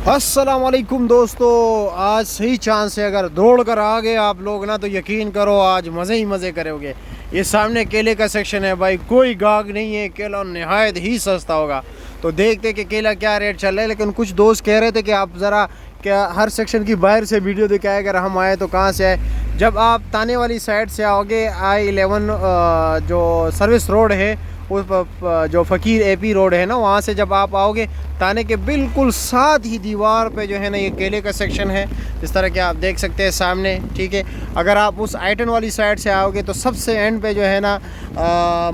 अस्सलाम वालेकुम दोस्तों, आज सही चांस है। अगर दौड़ कर आ गए आप लोग ना तो यकीन करो आज मज़े ही मज़े करोगे। ये सामने केले का सेक्शन है भाई, कोई गाग नहीं है, केला नहायत ही सस्ता होगा। तो देखते कि केला क्या रेट चल रहा है। लेकिन कुछ दोस्त कह रहे थे कि आप ज़रा क्या हर सेक्शन की बाहर से वीडियो दिखाए, अगर हम आए तो कहाँ से आए। जब आप ताने वाली साइड से आओगे I-11 जो सर्विस रोड है, उस जो फ़कीर AP रोड है ना, वहाँ से जब आप आओगे ताने के बिल्कुल साथ ही दीवार पे जो है ना ये केले का सेक्शन है, जिस तरह के आप देख सकते हैं सामने। ठीक है, अगर आप उस आइटन वाली साइड से आओगे तो सबसे एंड पे जो है ना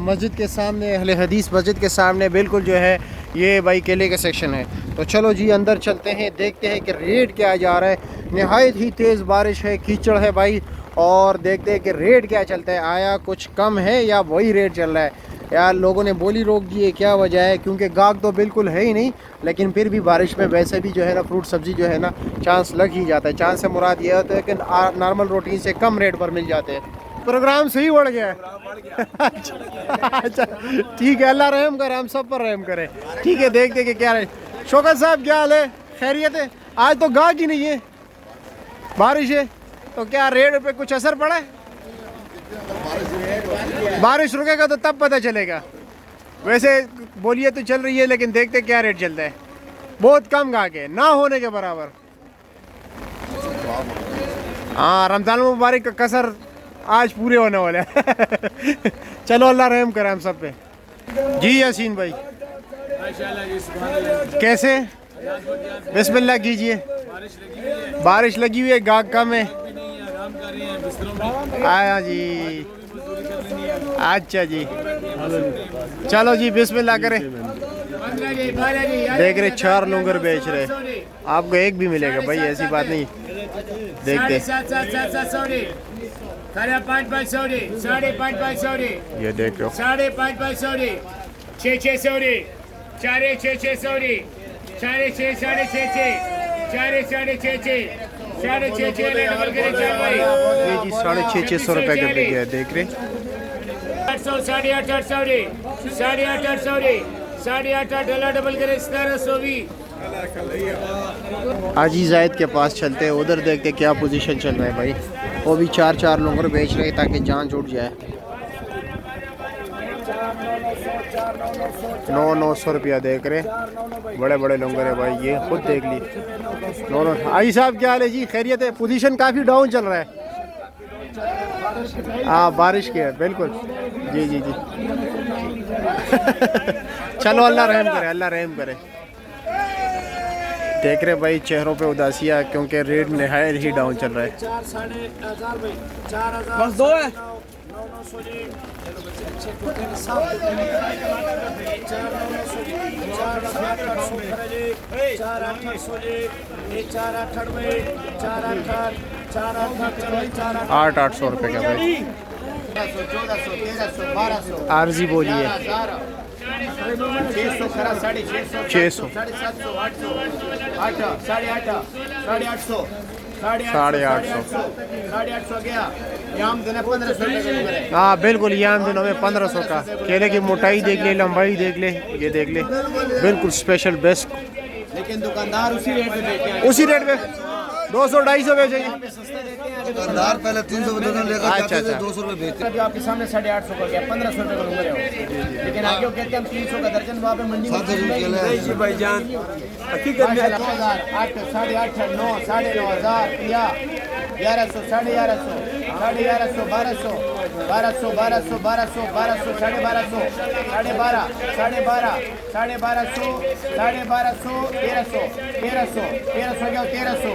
मस्जिद के सामने, अहले हदीस मस्जिद के सामने बिल्कुल जो है ये भाई केले का सेक्शन है। तो चलो जी अंदर चलते हैं, देखते हैं कि रेट क्या जा रहा है। नहायत ही तेज़ बारिश है, कीचड़ है भाई, और देखते हैं कि रेट क्या चलता है। आया कुछ कम है या वही रेट चल रहा है। यार लोगों ने बोली रोक दी है, क्या वजह है? क्योंकि गाहक तो बिल्कुल है ही नहीं, लेकिन फिर भी बारिश में वैसे भी जो है ना फ्रूट सब्ज़ी जो है ना चांस लग ही जाता है। चांस से मुराद ये होता है कि नॉर्मल रोटीन से कम रेट पर मिल जाते हैं। प्रोग्राम सही बढ़ गया है। अच्छा ठीक है, अल्लाह रहम करे, हम सब पर रहम करे। ठीक है, देखते कि क्या रहे। शौकत साहब क्या हाल है? खैरियत है? आज तो गाहक ही नहीं है, बारिश है, तो क्या रेट पे कुछ असर पड़ा है? बारिश रुकेगा तो तब पता चलेगा। वैसे बोलिए तो चल रही है, लेकिन देखते क्या रेट चलता है। बहुत कम गाहक है, ना होने के बराबर। हाँ, रमजान मुबारक का कसर आज पूरे होने वाला है। चलो अल्लाह रहम करे हम सब पे। जी यासीन भाई कैसे? बिस्मिल्लाह कीजिए। बारिश लगी हुई है, गाहक कम है। आया जी, अच्छा जी, चलो जी बिस्मिल्लाह करें। देख रहे 4 लूंगर बेच रहे, आपको एक भी मिलेगा भाई, ऐसी बात नहीं। देखते ये देख लो 650 रुपए का बिक गया। देख रहे 800 आजी जायद के पास चलते हैं, उधर देखते क्या पोजीशन चल रहा है भाई। वो भी 4 लोग बेच रहे ताकि जान छूट जाए। 900 रुपया देख रहे, बड़े बड़े लोंगर है भाई, ये खुद देख ली। आई साहब क्या हाल है जी? खैरियत है? पोजीशन काफ़ी डाउन चल रहा है। हाँ बारिश के है बिल्कुल। जी जी जी। चलो अल्लाह रहम करे, अल्लाह रहम करे। देख रहे भाई चेहरों पे उदासियाँ, क्योंकि रेट नहायत ही डाउन चल रहा है। बस 2 है। आठ 800 रुपये का भाई। 1400 आरजी बोलिए 600 850 गया। याम दिन 1500। हाँ बिल्कुल, ये आम दिनों में 1500 का। केले की मोटाई देख ले, लंबाई देख ले, ये देख ले, बिल्कुल स्पेशल बेस्ट। लेकिन दुकानदार उसी रेट पे बेचते हैं। उसी रेट पे 200-250 बेचेंगे। दुकानदार पहले 300 लेकर अच्छा अच्छा 200 रुपए बेचते। जो आपके सामने 850 का गया, 1500 रुपये का लूंगा हो। लेकिन आगे वो कहते हैं हम 300 का दर्जन वहाँ पे मंडी में जी भाईजान, हकीकत में 8, 8, 8.5, 9, 9.5 किया 1100, 1150, 1150, 1200, 1200, 1200, 1200, 1200, 1250, 12.5, 12.5, 12.5, 12.5, 1300, 1300 गया 1300।